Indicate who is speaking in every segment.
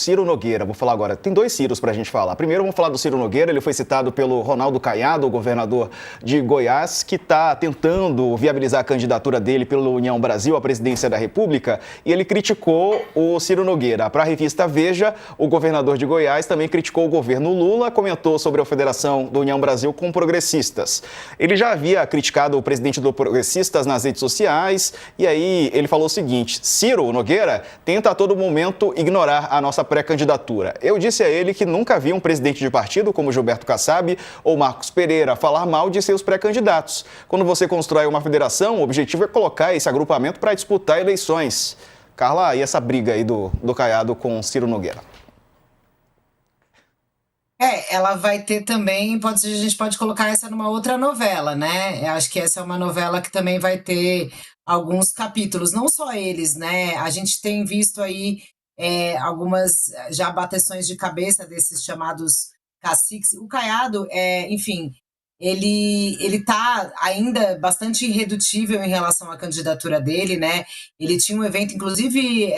Speaker 1: Ciro Nogueira, vou falar agora. Tem dois Ciros para a gente falar. Primeiro, vamos falar do Ciro Nogueira. Ele foi citado pelo Ronaldo Caiado, o governador de Goiás, que está tentando viabilizar a candidatura dele pela União Brasil à presidência da República. E ele criticou o Ciro Nogueira. Para a revista Veja, o governador de Goiás também criticou o governo Lula, comentou sobre a federação do União Brasil com progressistas. Ele já havia criticado o presidente do Progressistas nas redes sociais. E aí ele falou o seguinte: Ciro Nogueira tenta a todo momento ignorar a nossa pré-candidatura. Eu disse a ele que nunca vi um presidente de partido como Gilberto Kassab ou Marcos Pereira falar mal de seus pré-candidatos. Quando você constrói uma federação, o objetivo é colocar esse agrupamento para disputar eleições. Carla, e essa briga aí do Caiado com Ciro Nogueira?
Speaker 2: Ela vai ter também, a gente pode colocar essa numa outra novela, né? Eu acho que essa é uma novela que também vai ter alguns capítulos, não só eles, né? A gente tem visto aí algumas já bateções de cabeça desses chamados caciques. O Caiado, enfim, ele está ainda bastante irredutível em relação à candidatura dele, né? Ele tinha um evento, inclusive,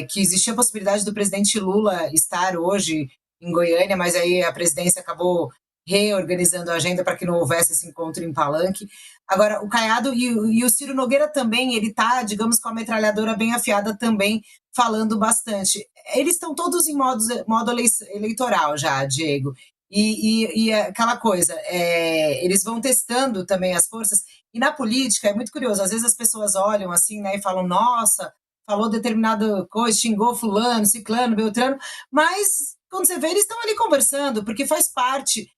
Speaker 2: que existia a possibilidade do presidente Lula estar hoje em Goiânia, mas aí a presidência acabou reorganizando a agenda para que não houvesse esse encontro em Palanque. Agora, o Caiado e o Ciro Nogueira também, ele está, digamos, com a metralhadora bem afiada também, falando bastante. Eles estão todos em modo eleitoral já, Diego. E aquela coisa, eles vão testando também as forças. E na política é muito curioso, às vezes as pessoas olham assim, né, e falam, nossa, falou determinada coisa, xingou fulano, ciclano, beltrano, mas quando você vê, eles estão ali conversando, porque faz parte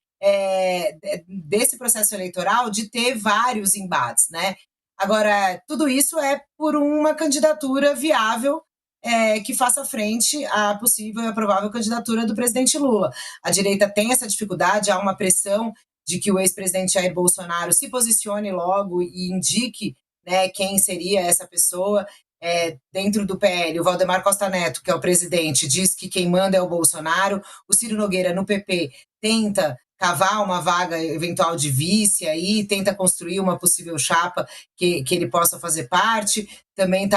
Speaker 2: desse processo eleitoral de ter vários embates, né? Agora, tudo isso é por uma candidatura viável que faça frente à possível e provável candidatura do presidente Lula. A direita tem essa dificuldade, há uma pressão de que o ex-presidente Jair Bolsonaro se posicione logo e indique, né, quem seria essa pessoa. Dentro do PL, o Valdemar Costa Neto, que é o presidente, diz que quem manda é o Bolsonaro. O Ciro Nogueira, no PP, tenta cavar uma vaga eventual de vice aí, tenta construir uma possível chapa que ele possa fazer parte. Também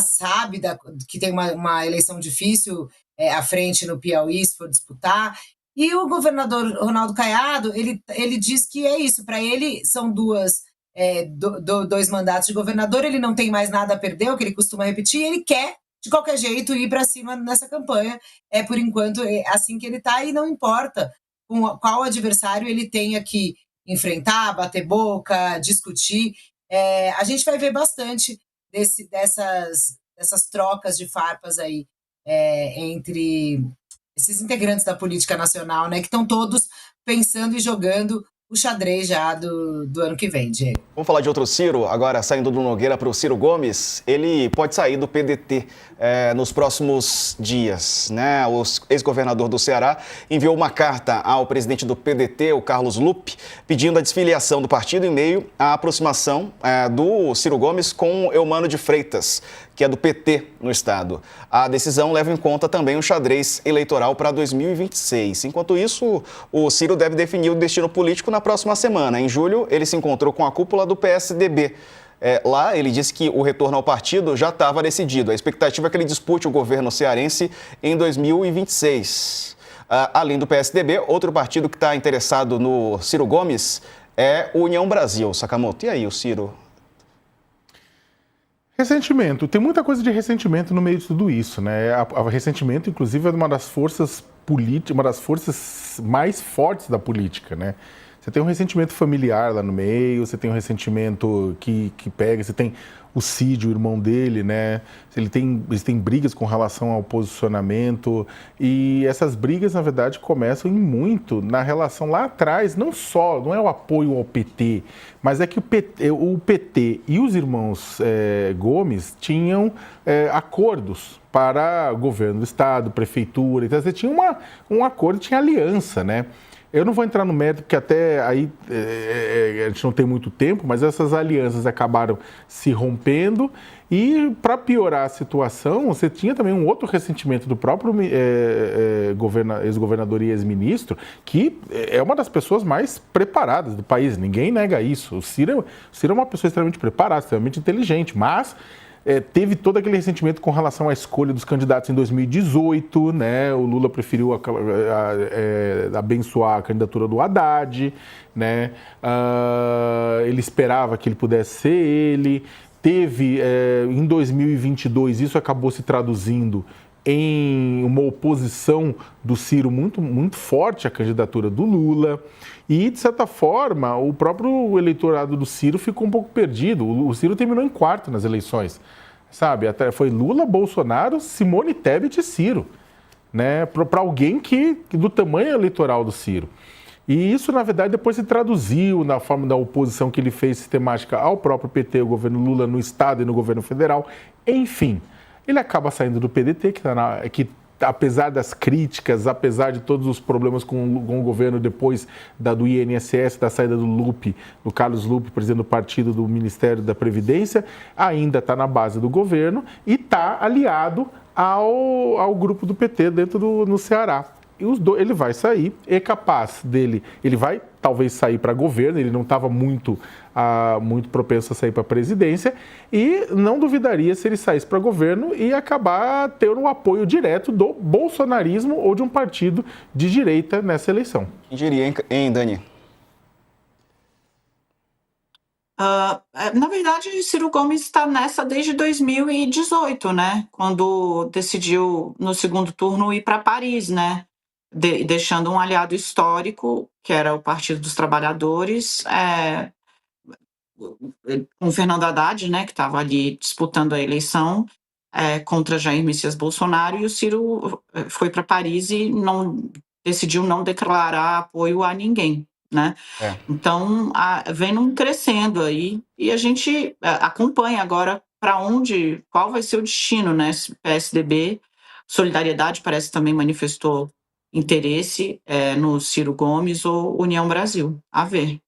Speaker 2: sabe que tem uma eleição difícil à frente no Piauí, se for disputar. E o governador Ronaldo Caiado, ele diz que é isso, para ele são dois mandatos de governador, ele não tem mais nada a perder, o que ele costuma repetir, e ele quer, de qualquer jeito, ir para cima nessa campanha. Por enquanto, assim que ele está, e não importa qual adversário ele tenha que enfrentar, bater boca, discutir. A gente vai ver bastante dessas trocas de farpas aí entre esses integrantes da política nacional, né, que estão todos pensando e jogando o xadrez já do ano que vem, Diego.
Speaker 1: Vamos falar de outro Ciro, agora saindo do Nogueira para o Ciro Gomes. Ele pode sair do PDT nos próximos dias, né? O ex-governador do Ceará enviou uma carta ao presidente do PDT, o Carlos Lupe, pedindo a desfiliação do partido em meio à aproximação do Ciro Gomes com Eumano de Freitas, que é do PT no estado. A decisão leva em conta também o xadrez eleitoral para 2026. Enquanto isso, o Ciro deve definir o destino político na próxima semana. Em julho, ele se encontrou com a cúpula do PSDB. Lá, ele disse que o retorno ao partido já estava decidido. A expectativa é que ele dispute o governo cearense em 2026. Além do PSDB, outro partido que está interessado no Ciro Gomes é o União Brasil. Sakamoto, e aí o Ciro?
Speaker 3: Ressentimento. Tem muita coisa de ressentimento no meio de tudo isso, né? Ressentimento, inclusive, é uma das forças políticas, uma das forças mais fortes da política, né? Você tem um ressentimento familiar lá no meio, você tem um ressentimento que pega, você tem o Cid, o irmão dele, né? Eles têm brigas com relação ao posicionamento, e essas brigas, na verdade, começam muito na relação lá atrás, não é o apoio ao PT, mas é que o PT e os irmãos Gomes tinham acordos para governo do estado, prefeitura, então você tinha um acordo, tinha aliança, né? Eu não vou entrar no mérito, porque até aí a gente não tem muito tempo, mas essas alianças acabaram se rompendo, e para piorar a situação, você tinha também um outro ressentimento do próprio ex-governador e ex-ministro, que é uma das pessoas mais preparadas do país, ninguém nega isso. O Ciro é uma pessoa extremamente preparada, extremamente inteligente, mas teve todo aquele ressentimento com relação à escolha dos candidatos em 2018, né? O Lula preferiu abençoar a candidatura do Haddad, né? Ele esperava que ele pudesse ser ele. Teve, em 2022, isso acabou se traduzindo em uma oposição do Ciro muito, muito forte à candidatura do Lula. E, de certa forma, o próprio eleitorado do Ciro ficou um pouco perdido. O Ciro terminou em quarto nas eleições, sabe? Até foi Lula, Bolsonaro, Simone Tebet e Ciro, né? Para alguém do tamanho eleitoral do Ciro. E isso, na verdade, depois se traduziu na forma da oposição que ele fez sistemática ao próprio PT, o governo Lula, no Estado e no governo federal. Enfim, ele acaba saindo do PDT, que apesar das críticas, apesar de todos os problemas com o governo depois do INSS, da saída do Carlos Lupe, presidente do partido do Ministério da Previdência, ainda está na base do governo e está aliado ao grupo do PT no Ceará. E ele vai sair, é capaz dele, ele vai talvez sair para governo, ele não estava muito propenso a sair para a presidência, e não duvidaria se ele saísse para governo e acabar tendo um apoio direto do bolsonarismo ou de um partido de direita nessa eleição.
Speaker 1: Quem diria, hein, Dani?
Speaker 4: Na verdade, Ciro Gomes está nessa desde 2018, né? Quando decidiu, no segundo turno, ir para Paris, né? Deixando um aliado histórico, que era o Partido dos Trabalhadores, com o Fernando Haddad, né, que estava ali disputando a eleição contra Jair Messias Bolsonaro, e o Ciro foi para Paris e decidiu não declarar apoio a ninguém, né? Então, vem crescendo aí, e a gente acompanha agora qual vai ser o destino, né? PSDB, Solidariedade parece que também manifestou interesse no Ciro Gomes ou União Brasil. A ver.